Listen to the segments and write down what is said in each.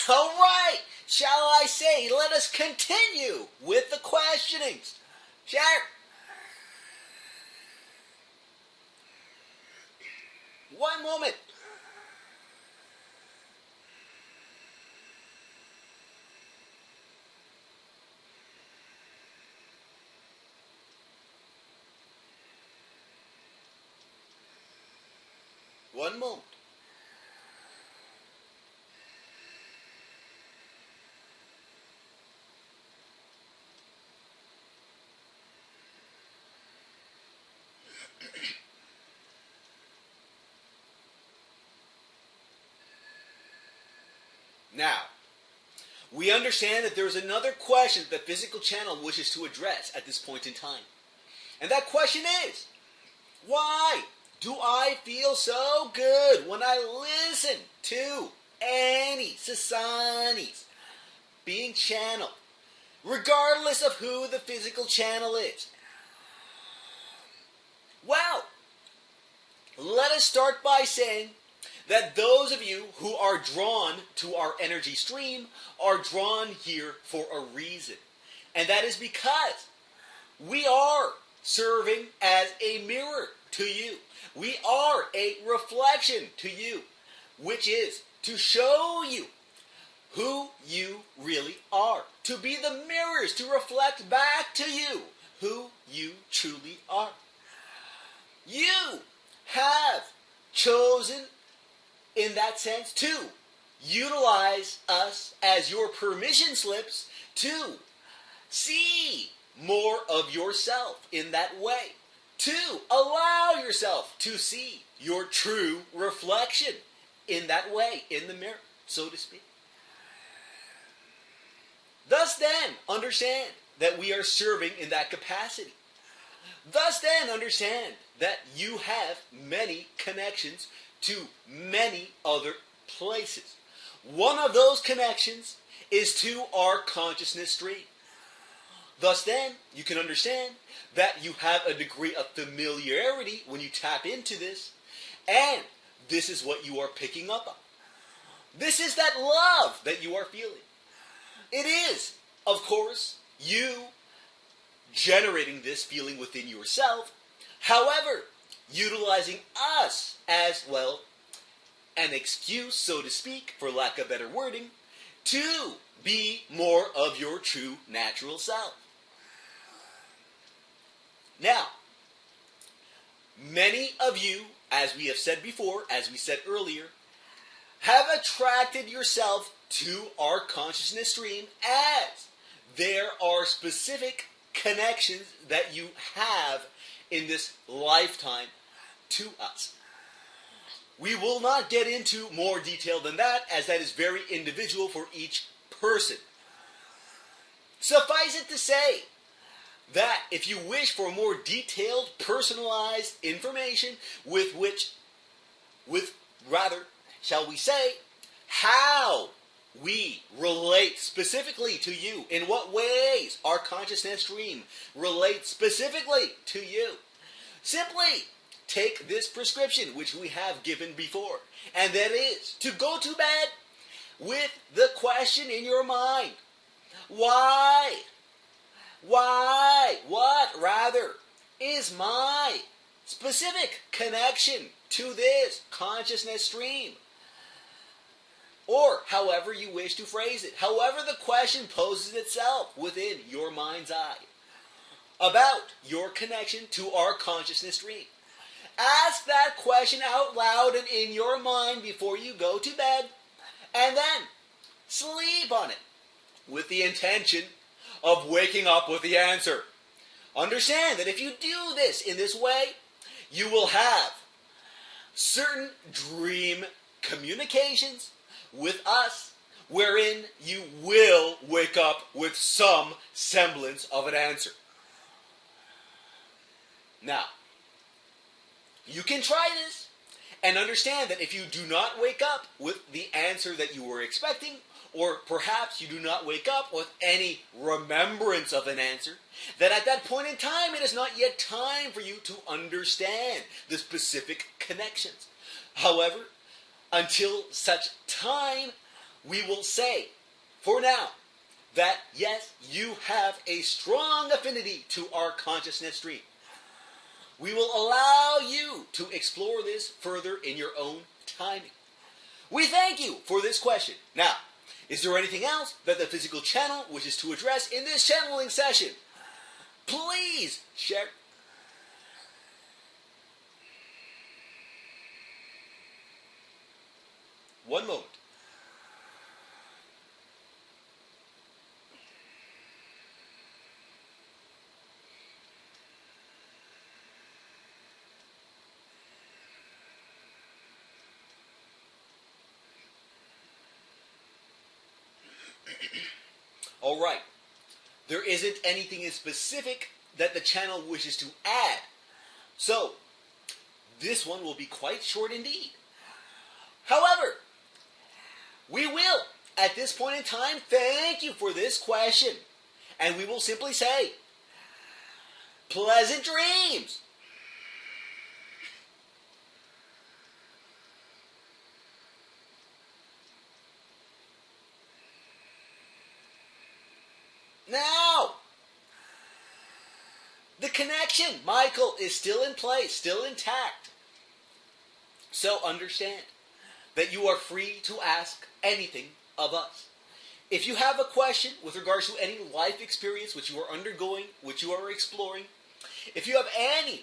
All right, shall I say, let us continue with the questionings. Sure. One moment. One moment. Now, we understand that there is another question that the physical channel wishes to address at this point in time. And that question is, why do I feel so good when I listen to any Sassanis being channeled, regardless of who the physical channel is? Well, let us start by saying that those of you who are drawn to our energy stream are drawn here for a reason. And that is because we are serving as a mirror to you. We are a reflection to you, which is to show you who you really are. To be the mirrors to reflect back to you who you truly are. You have chosen, in that sense, to utilize us as your permission slips to see more of yourself in that way. To allow yourself to see your true reflection in that way, in the mirror, so to speak. Thus then, understand that we are serving in that capacity. Thus then, understand that you have many connections to many other places. One of those connections is to our consciousness stream. Thus then, you can understand that you have a degree of familiarity when you tap into this, and this is what you are picking up on. This is that love that you are feeling. It is, of course, you generating this feeling within yourself. However, utilizing us as, well, an excuse, so to speak, for lack of better wording, to be more of your true natural self. Now, many of you, as we have said before, as we said earlier, have attracted yourself to our consciousness stream as there are specific connections that you have in this lifetime to us. We will not get into more detail than that, as that is very individual for each person. Suffice it to say that if you wish for more detailed, personalized information shall we say, how we relate specifically to you, in what ways our consciousness stream relates specifically to you, simply take this prescription which we have given before, and that is to go to bed with the question in your mind. Why? What, rather, is my specific connection to this consciousness stream? Or however you wish to phrase it, however the question poses itself within your mind's eye about your connection to our consciousness stream. Ask that question out loud and in your mind before you go to bed, and then sleep on it with the intention of waking up with the answer. Understand that if you do this in this way, you will have certain dream communications with us, wherein you will wake up with some semblance of an answer. Now, you can try this and understand that if you do not wake up with the answer that you were expecting, or perhaps you do not wake up with any remembrance of an answer, that at that point in time it is not yet time for you to understand the specific connections. However, until such time, we will say, for now, that yes, you have a strong affinity to our consciousness stream. We will allow you to explore this further in your own timing. We thank you for this question. Now, is there anything else that the physical channel wishes to address in this channeling session? Please share. One moment. All right. There isn't anything in specific that the channel wishes to add. So, this one will be quite short indeed. However, we will, at this point in time, thank you for this question. And we will simply say, pleasant dreams. Now, the connection, Michael, is still in place, still intact. So understand that you are free to ask anything of us. If you have a question with regards to any life experience which you are undergoing, which you are exploring, if you have any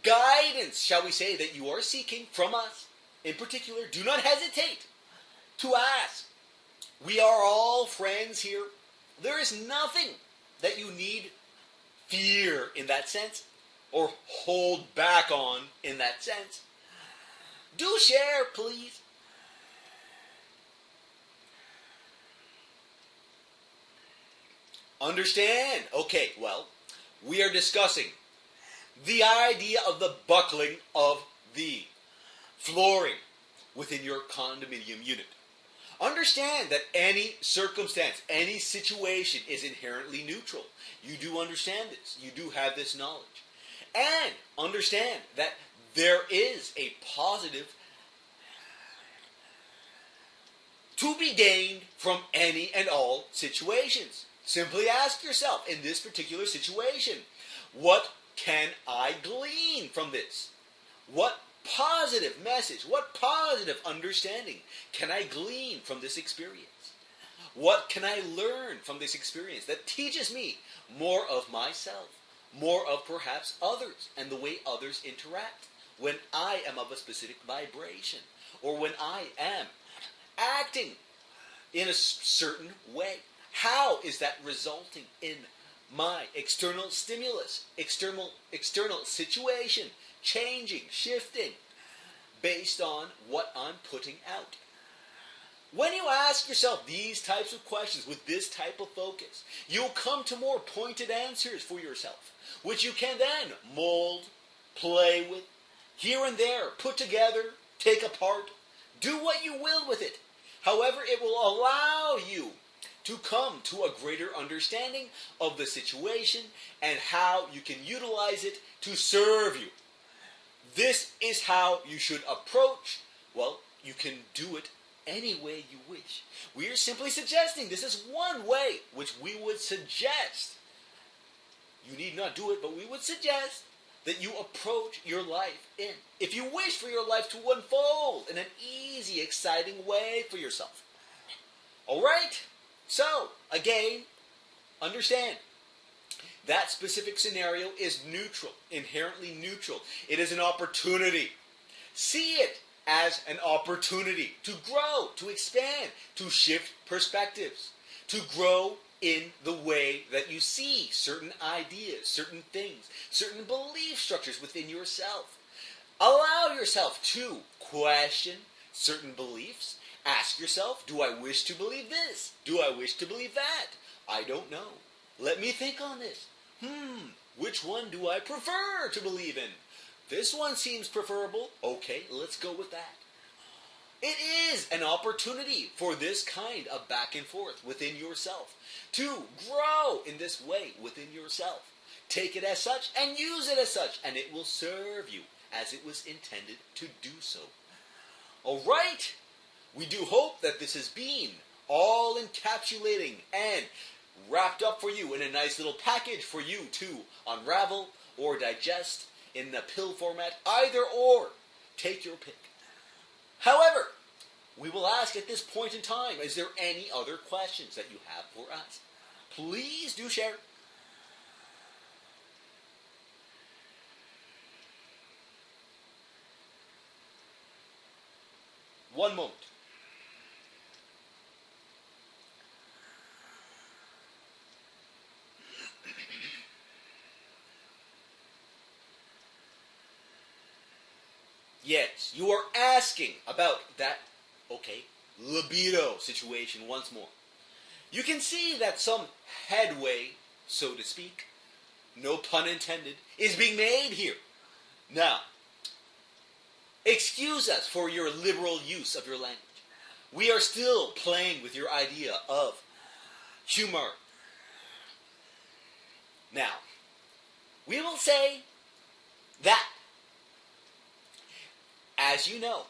guidance, shall we say, that you are seeking from us, in particular, do not hesitate to ask. We are all friends here. There is nothing that you need fear in that sense, or hold back on in that sense. Do share, please. Understand? Okay, well, we are discussing the idea of the buckling of the flooring within your condominium unit. Understand that any circumstance, any situation is inherently neutral. You do understand this. You do have this knowledge. And understand that there is a positive to be gained from any and all situations. Simply ask yourself, in this particular situation, what can I glean from this? What positive message, what positive understanding can I glean from this experience? What can I learn from this experience that teaches me more of myself, more of perhaps others, and the way others interact when I am of a specific vibration, or when I am acting in a certain way? How is that resulting in my external stimulus, external situation, changing, shifting, based on what I'm putting out? When you ask yourself these types of questions with this type of focus, you'll come to more pointed answers for yourself, which you can then mold, play with, here and there, put together, take apart, do what you will with it. However, it will allow you to come to a greater understanding of the situation and how you can utilize it to serve you. This is how you should approach. Well, you can do it any way you wish. We are simply suggesting this is one way which we would suggest. You need not do it, but we would suggest that you approach your life in. If you wish for your life to unfold in an easy, exciting way for yourself. All right? So, again, understand. That specific scenario is neutral, inherently neutral. It is an opportunity. See it as an opportunity to grow, to expand, to shift perspectives, to grow in the way that you see certain ideas, certain things, certain belief structures within yourself. Allow yourself to question certain beliefs. Ask yourself, do I wish to believe this? Do I wish to believe that? I don't know. Let me think on this. Which one do I prefer to believe in? This one seems preferable. Okay, let's go with that. It is an opportunity for this kind of back and forth within yourself, to grow in this way within yourself. Take it as such and use it as such, and it will serve you as it was intended to do so. All right? We do hope that this has been all encapsulating and wrapped up for you in a nice little package for you to unravel or digest in the pill format, either or. Take your pick. However, we will ask at this point in time, is there any other questions that you have for us? Please do share. One moment. Yes, you are asking about that, libido situation once more. You can see that some headway, so to speak, no pun intended, is being made here. Now, excuse us for your liberal use of your language. We are still playing with your idea of humor. Now, we will say that, as you know,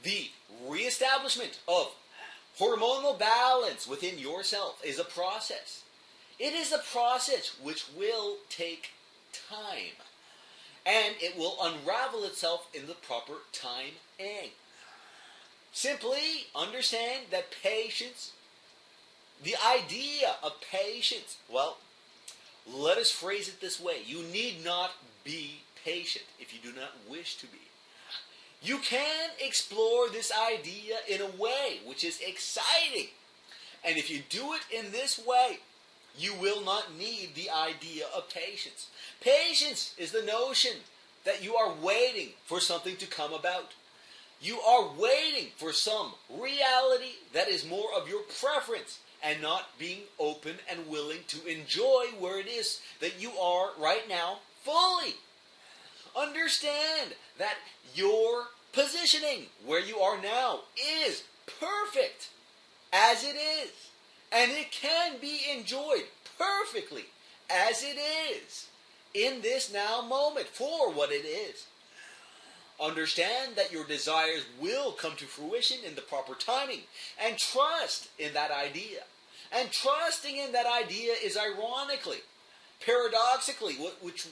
the reestablishment of hormonal balance within yourself is a process. It is a process which will take time. And it will unravel itself in the proper timing. Simply understand that patience, the idea of patience, well, let us phrase it this way. You need not be patient if you do not wish to be. You can explore this idea in a way which is exciting. And if you do it in this way, you will not need the idea of patience. Patience is the notion that you are waiting for something to come about. You are waiting for some reality that is more of your preference and not being open and willing to enjoy where it is that you are right now fully. Understand that your positioning where you are now is perfect as it is. And it can be enjoyed perfectly as it is in this now moment for what it is. Understand that your desires will come to fruition in the proper timing, and trust in that idea. And trusting in that idea is ironically, paradoxically, which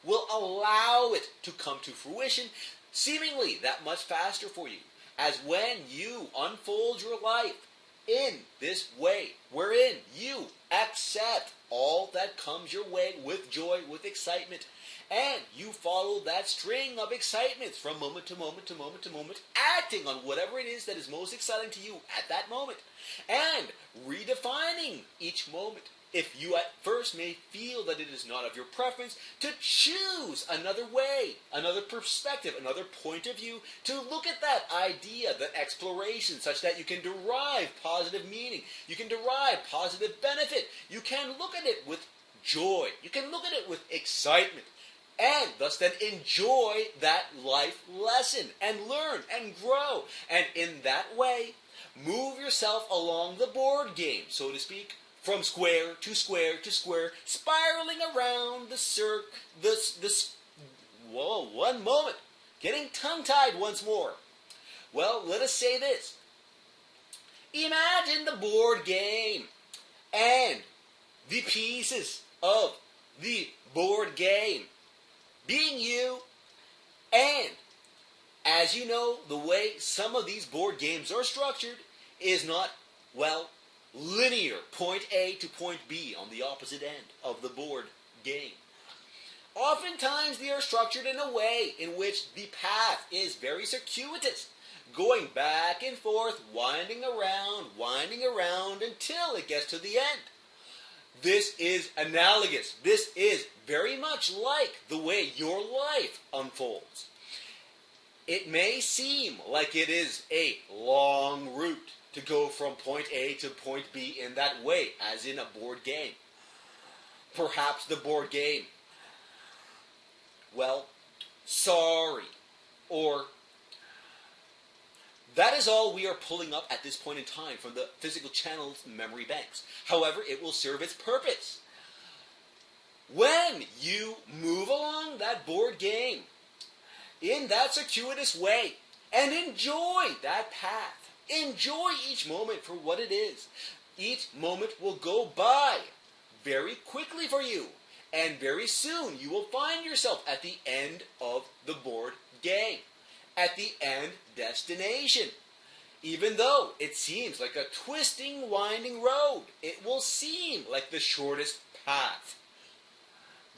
will allow it to come to fruition seemingly that much faster for you, as when you unfold your life in this way, wherein you accept all that comes your way with joy, with excitement, and you follow that string of excitements from moment to moment to moment to moment, acting on whatever it is that is most exciting to you at that moment, and redefining each moment. If you at first may feel that it is not of your preference, to choose another way, another perspective, another point of view, to look at that idea, that exploration, such that you can derive positive meaning, you can derive positive benefit, you can look at it with joy, you can look at it with excitement, and thus then enjoy that life lesson, and learn, and grow, and in that way, move yourself along the board game, so to speak, from square to square to square, spiraling around whoa, one moment. Getting tongue-tied once more. Well, let us say this. Imagine the board game and the pieces of the board game being you, and as you know, the way some of these board games are structured is not, well, linear, point A to point B on the opposite end of the board game. Oftentimes they are structured in a way in which the path is very circuitous, going back and forth, winding around until it gets to the end. This is analogous. This is very much like the way your life unfolds. It may seem like it is a long route to go from point A to point B in that way, as in a board game. Perhaps the board game, well, sorry, or that is all we are pulling up at this point in time from the physical channel's memory banks. However, it will serve its purpose. When you move along that board game in that circuitous way and enjoy that path, Enjoy each moment for what it is. Each moment will go by very quickly for you. And very soon you will find yourself at the end of the board game. At the end destination. Even though it seems like a twisting, winding road, it will seem like the shortest path.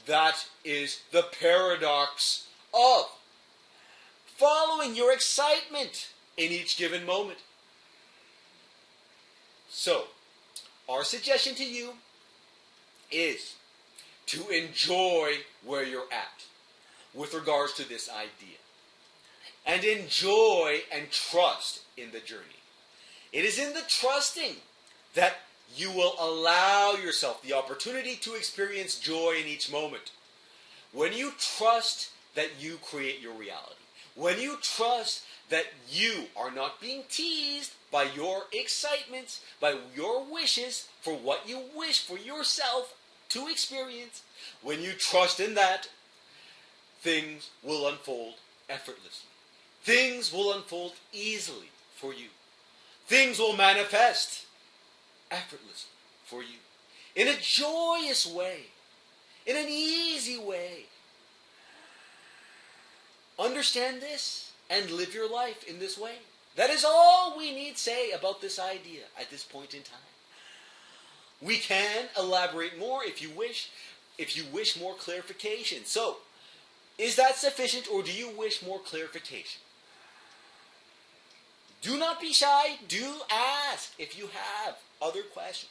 That is the paradox of following your excitement in each given moment. So, our suggestion to you is to enjoy where you're at with regards to this idea. And enjoy and trust in the journey. It is in the trusting that you will allow yourself the opportunity to experience joy in each moment. When you trust that you create your reality, when you trust that you are not being teased by your excitements, by your wishes for what you wish for yourself to experience, when you trust in that, things will unfold effortlessly. Things will unfold easily for you. Things will manifest effortlessly for you. In a joyous way. In an easy way. Understand this and live your life in this way. That is all we need say about this idea at this point in time. We can elaborate more if you wish more clarification. So, is that sufficient, or do you wish more clarification? Do not be shy. Do ask if you have other questions.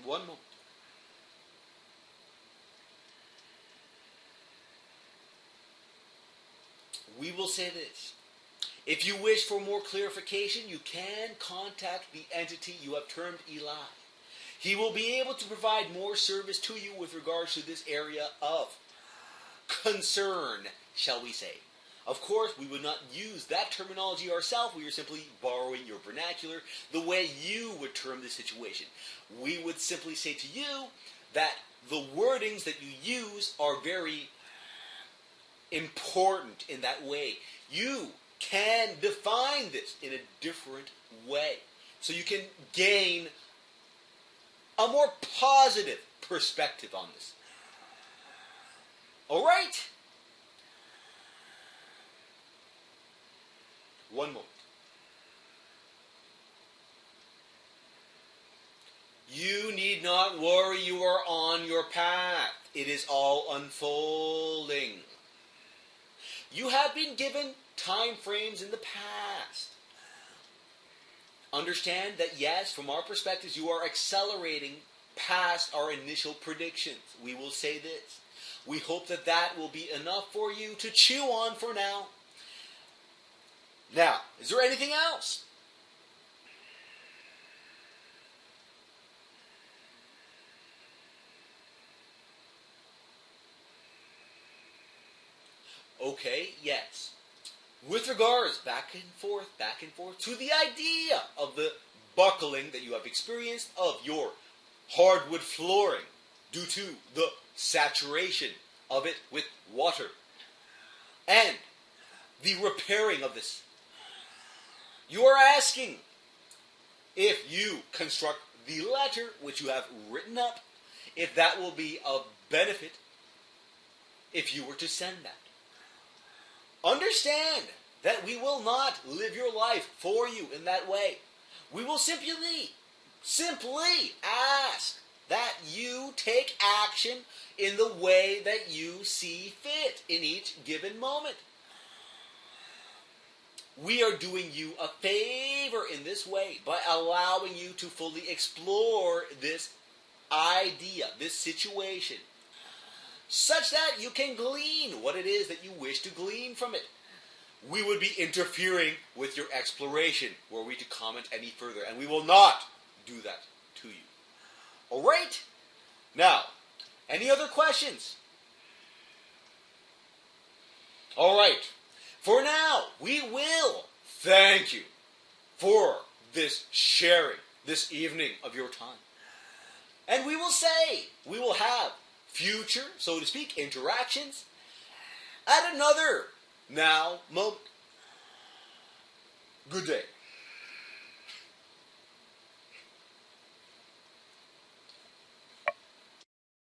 One moment. We will say this. If you wish for more clarification, you can contact the entity you have termed Eli. He will be able to provide more service to you with regards to this area of concern, shall we say. Of course, we would not use that terminology ourselves. We are simply borrowing your vernacular, the way you would term the situation. We would simply say to you that the wordings that you use are very important in that way. You can define this in a different way. So you can gain a more positive perspective on this. All right? One moment. You need not worry, you are on your path. It is all unfolding. You have been given time frames in the past. Understand that yes, from our perspectives, you are accelerating past our initial predictions. We will say this. We hope that that will be enough for you to chew on for now. Now, is there anything else? Okay, yes. With regards back and forth, to the idea of the buckling that you have experienced of your hardwood flooring due to the saturation of it with water and the repairing of this. You are asking if you construct the letter which you have written up, if that will be of benefit if you were to send that. Understand that we will not live your life for you in that way. We will simply ask that you take action in the way that you see fit in each given moment. We are doing you a favor in this way by allowing you to fully explore this idea, this situation, such that you can glean what it is that you wish to glean from it. We would be interfering with your exploration were we to comment any further, and we will not do that to you. All right? Now, any other questions? All right. For now, we will thank you for this sharing this evening of your time. And we will say, we will have future, so to speak, interactions at another now moment. Good day.